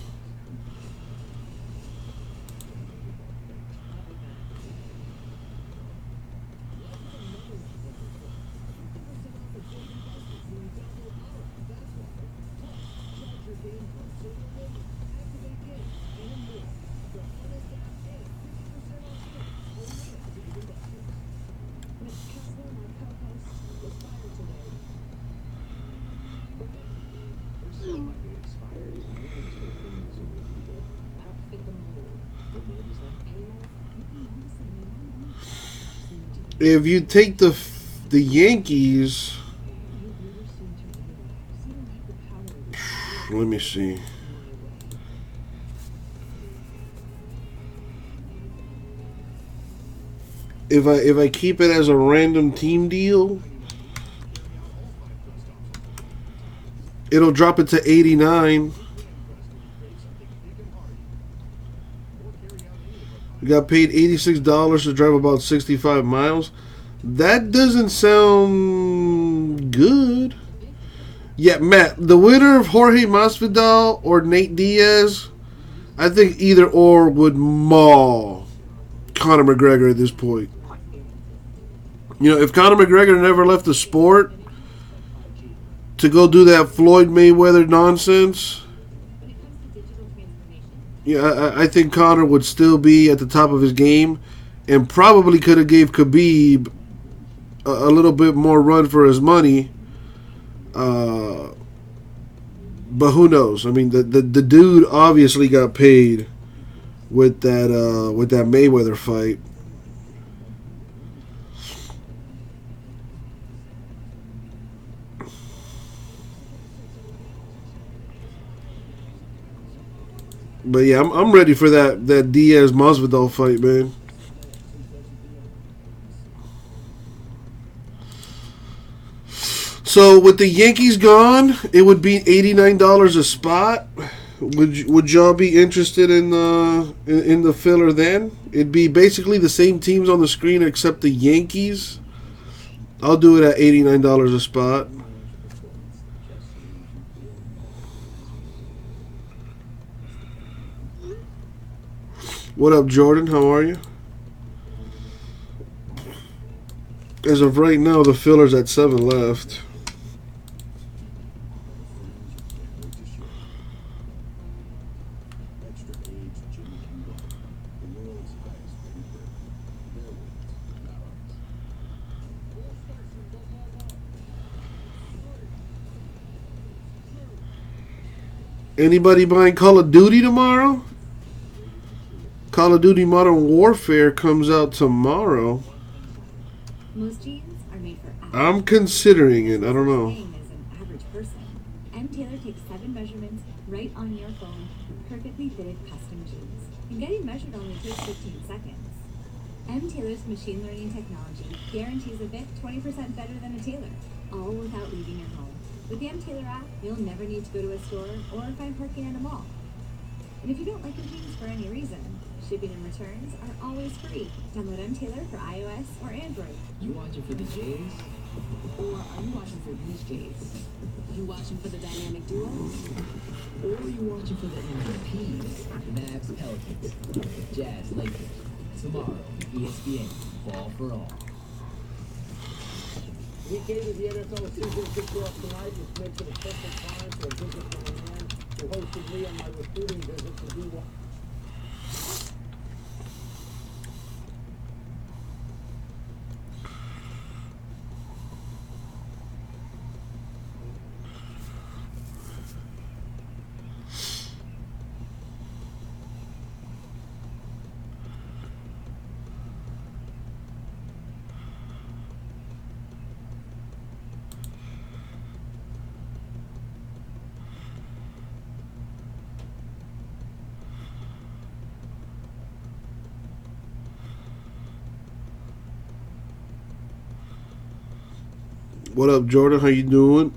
If you take the Yankees, Let me see. If I keep it as a random team deal, it'll drop it to 89. We got paid $86 to drive about 65 miles. That doesn't sound good. Yeah, Matt, the winner of Jorge Masvidal or Nate Diaz, I think either or would maul Conor McGregor at this point. You know, if Conor McGregor never left the sport to go do that Floyd Mayweather nonsense, yeah, I think Conor would still be at the top of his game and probably could have gave Khabib a little bit more run for his money. But who knows? I mean, the dude obviously got paid with that Mayweather fight. But yeah, I'm ready for that Diaz Masvidal fight, man. So with the Yankees gone, it would be $89 a spot. Would y'all be interested in the filler then? It'd be basically the same teams on the screen except the Yankees. I'll do it at $89 a spot. What up, Jordan? How are you? As of right now, the filler's at 7 left. Anybody buying Call of Duty tomorrow? Call of Duty Modern Warfare comes out tomorrow. Most jeans are made for average. I'm considering it. I don't know. As an average person, M. Taylor takes 7 measurements right on your phone for perfectly fitted custom jeans. And getting measured only takes 15 seconds. M. Taylor's machine learning technology guarantees a fit 20% better than a tailor, all without leaving your home. With the M. Taylor app, you'll never need to go to a store or find parking in a mall. And if you don't like your jeans for any reason, shipping and returns are always free. Download M. Taylor for iOS or Android. You watching for the Jays? Or are you watching for these Jays? You watching for the dynamic duos? Or are you watching for the MVPs? Mavs, Pelicans, Jazz, Lakers. Tomorrow, ESPN, Ball for All. Week 8 of the NFL season kicks off tonight, which makes it a perfect time for a visit from a man who hosted me on my recruiting visit to D1. What up, Jordan? How you doing?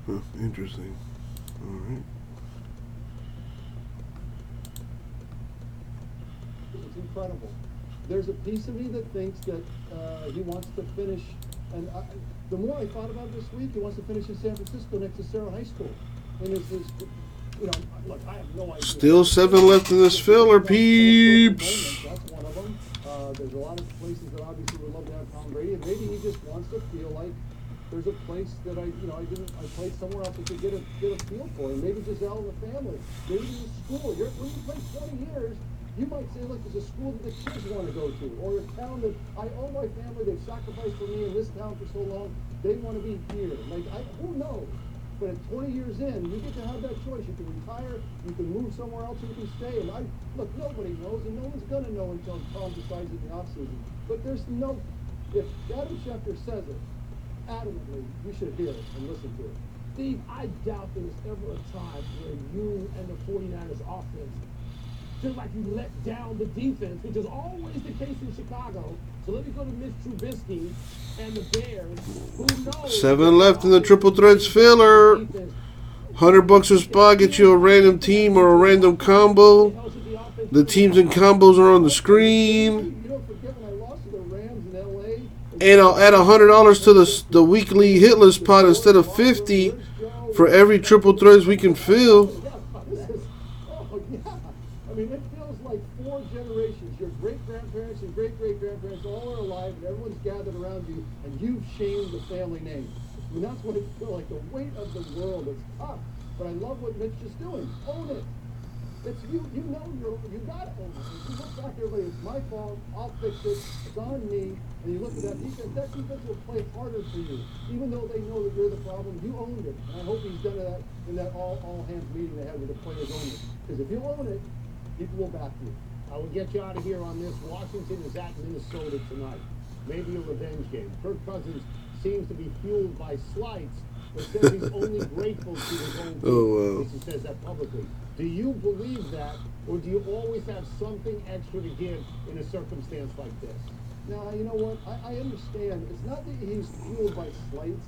Huh, interesting. All right. It's incredible. There's a piece of me that thinks that he wants to finish And the more I thought about it this week, he wants to finish in San Francisco next to Cerro High School. And it's this, you know, look, I have no idea. Still 7 left in this filler, peeps. That's one of them. There's a lot of places that obviously would love to have Tom Brady, and maybe he just wants to feel like there's a place that I played somewhere else to get a feel for, and maybe Giselle and the family, maybe there's a school. When you play 20 years, you might say, look, there's a school that the kids want to go to, or a town that I owe my family, they've sacrificed for me in this town for so long, they want to be here. Like, who knows? But at 20 years in, you get to have that choice. You can retire, you can move somewhere else, you can stay. And look, nobody knows, and no one's going to know until Tom decides in the offseason. But there's no, if Adam Schefter says it, adamantly, you should hear it and listen to it. Steve, I doubt there was ever a time where you and the 49ers offense feel like you let down the defense, which is always the case in Chicago. So let me go to Mitch Trubisky and the Bears. Who knows? 7 left in the Triple Threats filler. $100 a spot, get you a random team or a random combo. The teams and combos are on the screen. And I'll add $100 to the weekly hit list pot instead of 50 for every Triple Threads we can fill. I mean, it feels like 4 generations. Your great-grandparents and great-great-grandparents all are alive, and everyone's gathered around you, and you've changed the family name. I mean, that's what it feels like. The weight of the world is tough, but I love what Mitch is doing. Own it. It's you know you got to own it. If you look back, everybody, it's my fault. I'll fix it. It's on me. And you look at that defense. That defense will play harder for you, even though they know that you're the problem. You owned it, and I hope he's done that in that all hands meeting they had with the players owners. Because if you own it, people will back you. I will get you out of here on this. Washington is at Minnesota tonight. Maybe a revenge game. Kirk Cousins seems to be fueled by slights, but says he's only grateful to his own team. Oh, wow. He says that publicly. Do you believe that, or do you always have something extra to give in a circumstance like this? Now, you know what? I understand. It's not that he's fueled by slights.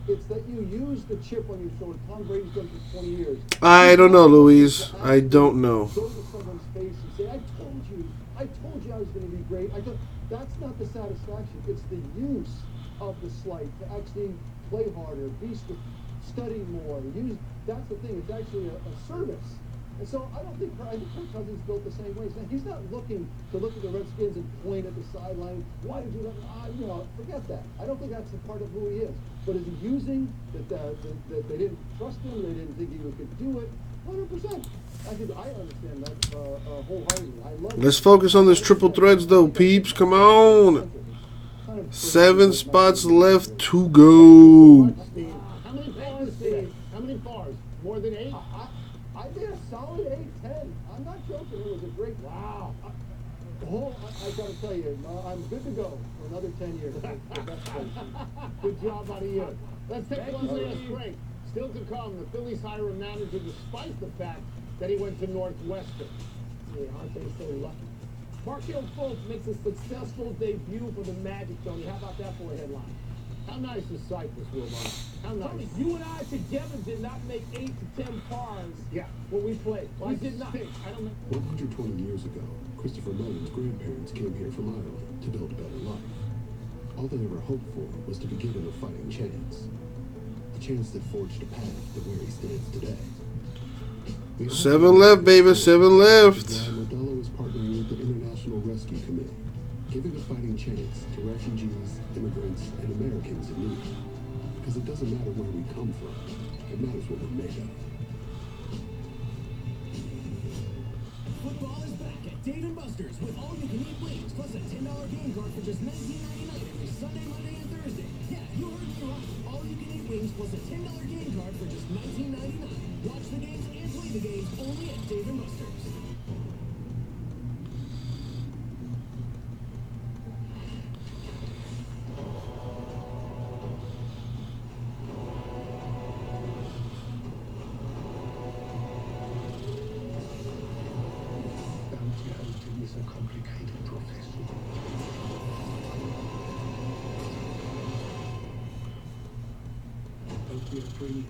It's that you use the chip on your shoulder. Tom Brady's done it for 20 years. I don't know, Louise. I don't know. Go to someone's face and say, I told you I was going to be great. That's not the satisfaction. It's the use of the slight to actually play harder, study more. That's the thing. It's actually a service. And so I think Kirk Cousins built the same way. He's not looking to look at the Redskins and point at the sideline. Why did you let forget that. I don't think that's a part of who he is. But is he using that they didn't trust him, they didn't think he could do it? 100%. I understand that wholeheartedly. I love Let's focus on this Triple Threads, though, peeps. Come on. 7 spots left to go. How many bars, Steve? How many bars? More than 8? I did a solid 8-10. I'm not joking. It was a great. Wow. I got to tell you, I'm good to go for another 10 years. Good job out of you. Let's take one last break. Still to come, the Phillies hire a manager despite the fact that he went to Northwestern. Yeah, aren't they so lucky? Markel Fultz makes a successful debut for the Magic, Tony. How about that for a headline? How nice is Cypress, Wilbon? How nice? Tony, you and I together did not make 8 to 10 pars when we played. Well, we did not. I don't know. 120 years ago, Christopher Nolan's grandparents came here from Ireland to build a better life. All they ever hoped for was to be given a fighting chance. A chance that forged a path to where he stands today. 7 left, baby. 7 left. Modelo is partnering with the International Rescue Committee, giving a fighting chance to refugees, immigrants, and Americans in need. Because it doesn't matter where we come from, it matters what we're made of. Football is back at Dave & Buster's with all-you-can-eat wings plus a $10 game card for just $19.99 every Sunday, Monday, and Thursday. Yeah, you heard me right. All-you-can-eat wings plus a $10 game card for just $19.99. Watch the games and play the games only at Dave & Buster's. Is a complicated profession. Bounty is brilliant.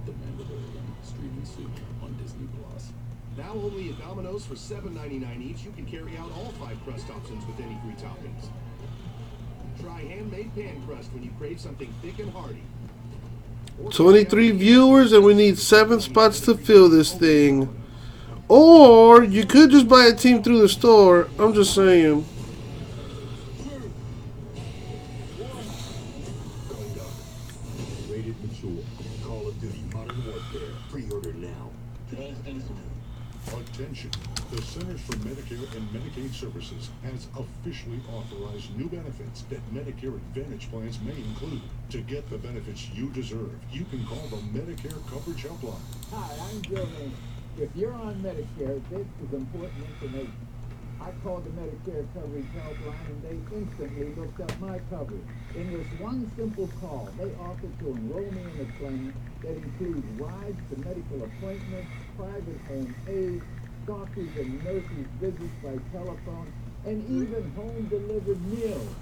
The Mandalorian streaming soon on Disney Plus. Now only at Domino's for $7.99 each, you can carry out all 5 crust options with any free toppings. try handmade pan crust when you crave something thick and hearty. 23 viewers, and we need 7 spots to fill this thing. Or you could just buy a team through the store. I'm just saying. Rated mature. Call of Duty Modern Warfare. Pre-order now. Attention. The Centers for Medicare and Medicaid Services has officially authorized new benefits that Medicare Advantage plans may include. To get the benefits you deserve, you can call the Medicare Coverage Helpline. Hi, I'm Joe Lane. If you're on Medicare, this is important information. I called the Medicare Coverage Helpline and they instantly looked up my coverage. In this one simple call, they offered to enroll me in a plan that includes rides to medical appointments, private home aid, doctors and nurses visits by telephone, and even home-delivered meals.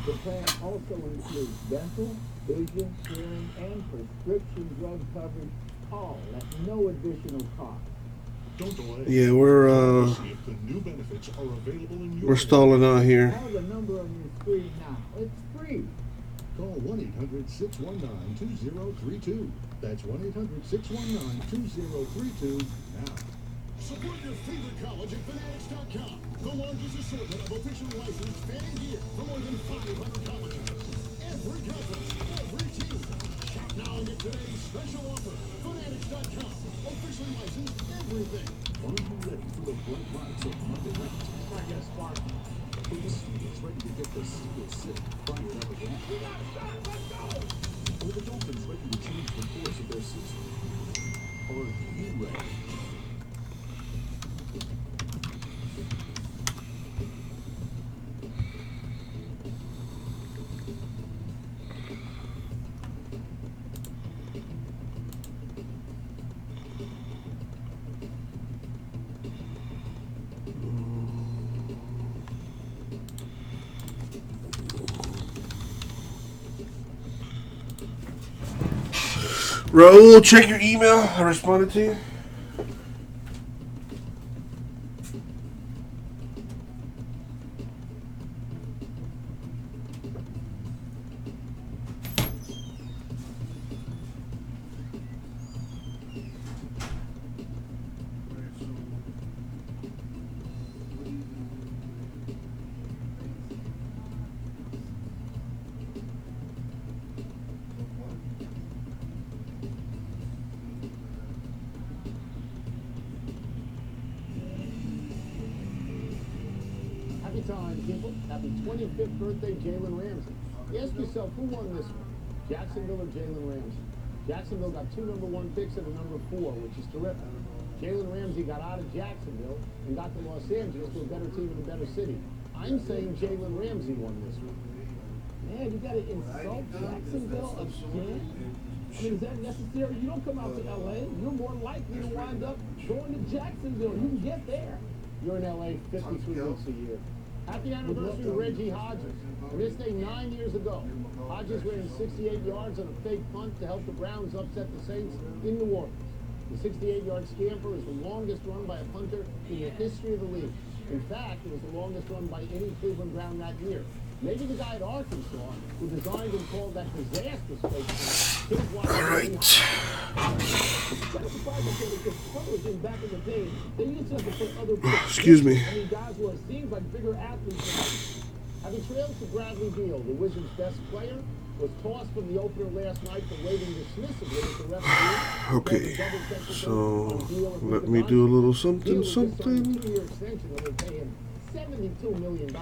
The plan also includes dental, vision, hearing, and prescription drug coverage, all at no additional cost. Don't delay. Yeah, we're See if the new benefits are available in your we're stalling out I here. have the number on your screen now. It's free. Call 1-800-619-2032. That's 1-800-619-2032 now. Support your favorite college at Fanatics.com. The largest assortment of officially licensed fan gear for more than 500 colleges. Every conference, every team. Shop now and get today's special offer. Fanatics.com. Officially licensed everything. Are you ready for the bright lights of Monday night? Not yet, Spark. This is ready to get the Steel City fired up again. We got a shot, let's go! Or the Dolphins ready to change the course of their season. Are you ready? Raul, check your email. I responded to you. Happy time, people. Happy 25th birthday, Jalen Ramsey. Ask yourself, who won this one? Jacksonville or Jalen Ramsey? Jacksonville got 2 number 1 picks and a number 4, which is terrific. Jalen Ramsey got out of Jacksonville and got to Los Angeles to a better team in a better city. I'm saying Jalen Ramsey won this one. Man, you got to insult Jacksonville again? I mean, is that necessary? You don't come out to L.A. You're more likely to wind up going to Jacksonville. You can get there. You're in L.A. 53 weeks a year. Happy anniversary to Reggie Hodges. On this day 9 years ago, Hodges ran 68 yards on a fake punt to help the Browns upset the Saints in New Orleans. The 68-yard scamper is the longest run by a punter in the history of the league. In fact, it was the longest run by any Cleveland Brown that year. Maybe the guy at Arkansas who designed and called that disastrous fake punt. All right. Back in the day, they used to have to put other Excuse me. I mean, guys who are seemed like bigger athletes. Having trailed to Bradley Beal, the Wizards' best player, was tossed from the opener last night for waving dismissively at the referee. Okay, so let me do a little something. Two-year extension that would pay him $72 million.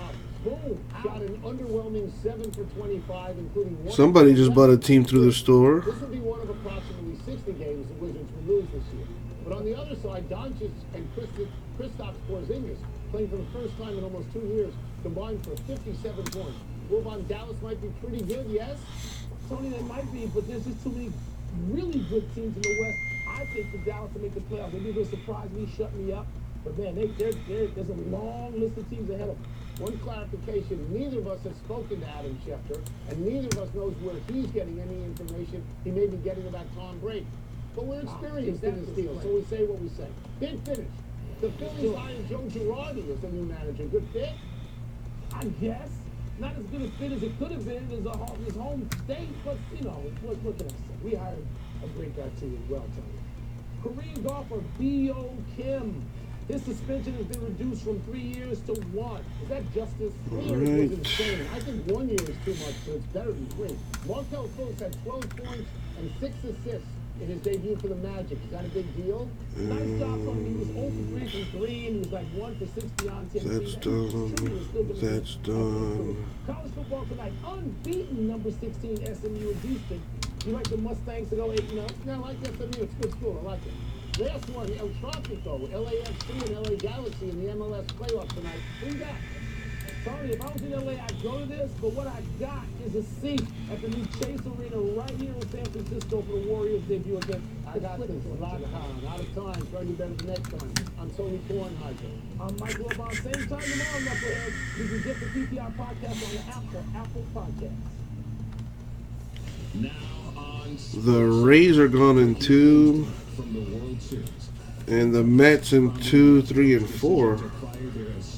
Boom! Got an underwhelming 7 for 25, including one. Somebody just bought a team through the store. This will be one of approximately 60 games the Wizards will lose this year. But on the other side, Doncic and Kristaps Porzingis, playing for the first time in almost 2 years, combined for 57 points. Wilbon Dallas might be pretty good, yes? Tony, they might be, but there's just too many really good teams in the West. I think for Dallas to make the playoffs, maybe they'll surprise me, shut me up. But man, there's a long list of teams ahead of them. One clarification, neither of us have spoken to Adam Schefter, and neither of us knows where he's getting any information he may be getting about Tom Brady. But we're experienced in this deal, so we say what we say. Big finish. The Phillies hired Joe Girardi as the new manager. Good fit? I guess. not as good a fit as it could have been as his home state, but you know, what can I say? We hired a great guy too as well, Tony. Korean golfer B.O. Kim. His suspension has been reduced from 3 years to 1. Is that justice? 3 years was insane. I think 1 year is too much, so it's better than 3. Markel Fultz had 12 points and 6 assists in his debut for the Magic. Is that a big deal? Nice job from him. He was 0 for 3 from 3, and he was like 1 for 6 beyond 10 That's feet. done. That's done. College football tonight. Unbeaten number 16 SMU in Houston. You like the Mustangs to go 8-0? Yeah, I like SMU. It's a good school. I like it. Last one, El Tráfico, LAFC and LA Galaxy in the MLS playoffs tonight. Who you got? Tony, if I was in LA, I'd go to this, but what I got is a seat at the new Chase Arena right here in San Francisco for the Warriors debut against I got this lockdown. Out of time. Try to do better the next time. I'm Tony Kornheiser. I'm Mike Wilbon. Same time tomorrow, Knucklehead. You can get the PPR podcast on the Apple Podcast. Now on The Rays are gone in 2, from the World Series. and the Mets in 2, 3, and 4.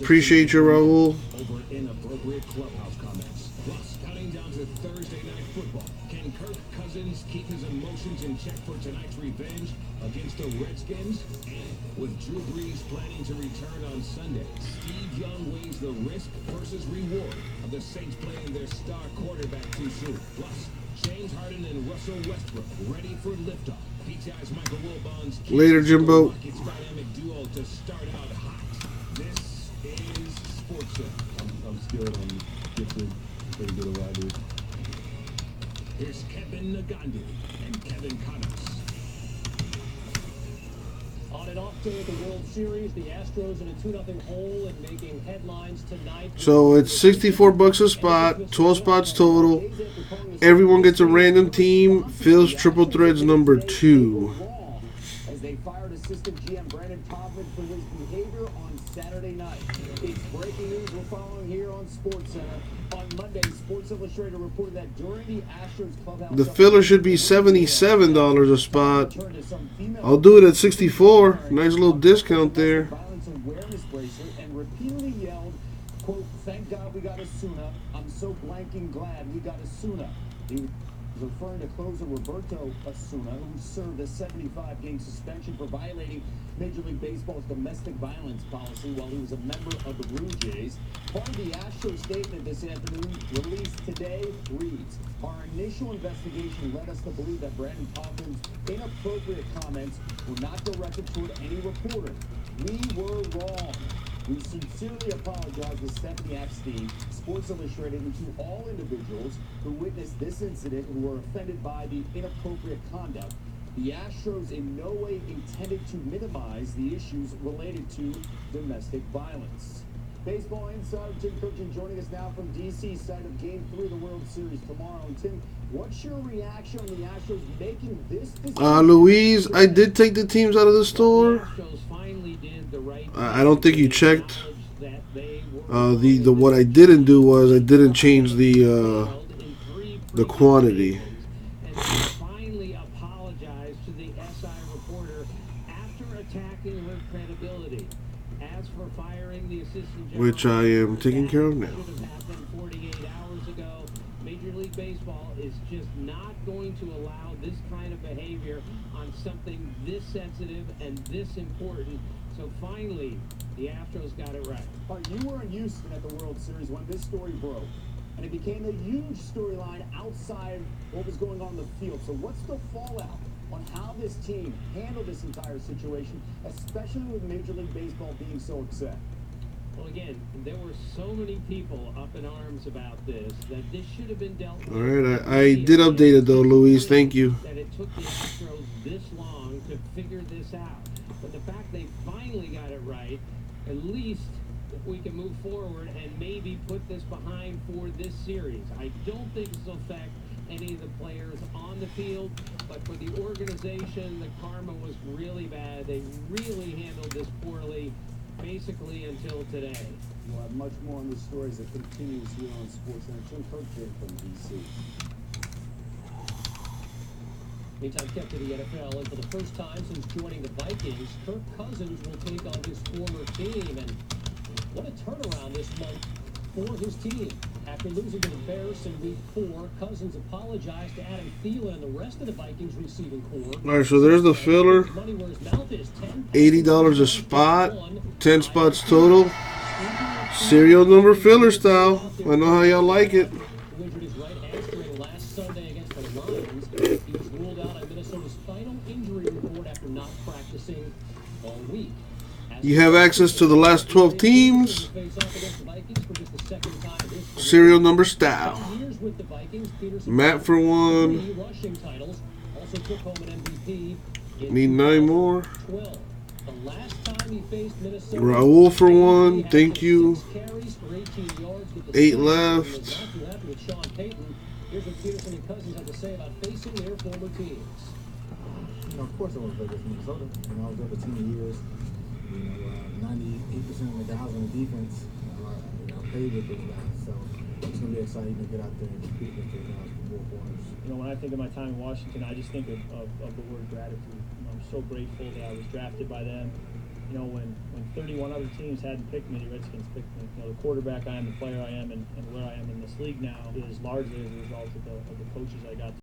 Appreciate you, Raul. Over inappropriate clubhouse comments. Plus, counting down to Thursday night football. Can Kirk Cousins keep his emotions in check for tonight's revenge against the Redskins? And with Drew Brees planning to return on Sunday, Steve Young weighs the risk versus reward of the Saints playing their star quarterback too soon. Plus, James Harden and Russell Westbrook ready for liftoff. PTI's Michael Wilbon's Later, Jimbo. Rockets dynamic duo to start out hot. This is Sports Center. I'm skilled. I'm gifted. Pretty good at what I do. Here's Kevin Nagandi and Kevin Connors. On an off day at the World Series, the Astros in a 2-0 hole and making headlines tonight. So it's $64 a spot, 12 spots total. Everyone gets a random team. Phil's Triple Threads number 2. As they fired assistant GM Brandon Toppin for his behavior on Saturday night. It's breaking news we're following here on SportsCenter. On Monday, Sports Illustrated reported that during the Astros clubhouse, The filler should be $77 a spot. I'll do it at 64. Nice little discount there. violence awareness bracelet and repeatedly yelled, quote, "Thank God we got Asuna. I'm so blanking glad we got Asuna." He was referring to closer Roberto Asuna, who served a 75-game suspension for violating Major League Baseball's domestic violence policy while he was a member of the Blue Jays. Part of the Astros statement this afternoon, released today, reads, "Our initial investigation led us to believe that Brandon Toppin's inappropriate comments were not directed toward any reporter. We were wrong. We sincerely apologize to Stephanie Epstein, Sports Illustrated, and to all individuals who witnessed this incident and were offended by the inappropriate conduct. The Astros in no way intended to minimize the issues related to domestic violence." Baseball insider Tim Kurkjian joining us now from D.C. side of Game 3 of the World Series tomorrow. And Tim, what's your reaction on the Astros making this decision? Louise, I did take the teams out of the store. I don't think you checked. The what I didn't do was I didn't change the quantity. Finally apologized to the SI reporter after attacking her credibility. As for firing the assistant general, Which I am taking care of now. should have happened 48 hours ago. Major League Baseball is just not going to allow this kind of behavior on something this sensitive and this important. So finally, the Astros got it right. All right, you were in Houston at the World Series when this story broke, and it became a huge storyline outside what was going on in the field. So what's the fallout on how this team handled this entire situation, especially with Major League Baseball being so upset? Well, again, there were so many people up in arms about this that this should have been dealt with. All right, I did update it though, Louise. Thank you. That it took the Astros this long to figure this out. But the fact they finally got it right, at least we can move forward and maybe put this behind for this series. I don't think this will affect any of the players on the field, but for the organization, the karma was really bad. They really handled this poorly, basically until today. We'll have much more on the stories that continues here on SportsCenter. Tim Kurkjian from D.C. Meantime, kept to the NFL, and for the first time since joining the Vikings, Kirk Cousins will take on his former team. And what a turnaround this month for his team. After losing to the Bears in Week 4, Cousins apologized to Adam Thielen and the rest of the Vikings receiving core. All right, so there's the filler. $80 a spot, 10 spots total. Serial number filler style. I know how y'all like it. Who injured his right hamstring last Sunday against the Lions. He was ruled out on Minnesota's final injury report after not practicing all week. You have access to the last 12 teams. Serial number style. Matt for one. Need 9 more. Raul for one. Thank you. 8 left. Here's what Peterson and Cousins have to say about facing their former teams. Of course I want to play with Minnesota. I was there for 10 years. 98% of the guys on the defense, played with those guys. So it's going to be exciting to get out there and compete with those guys for 4 corners. When I think of my time in Washington, I just think of the word gratitude. I'm so grateful that I was drafted by them. When 31 other teams hadn't picked me, the Redskins picked me. The quarterback I am, the player I am, and where I am in this league now is largely as a result of the coaches I got to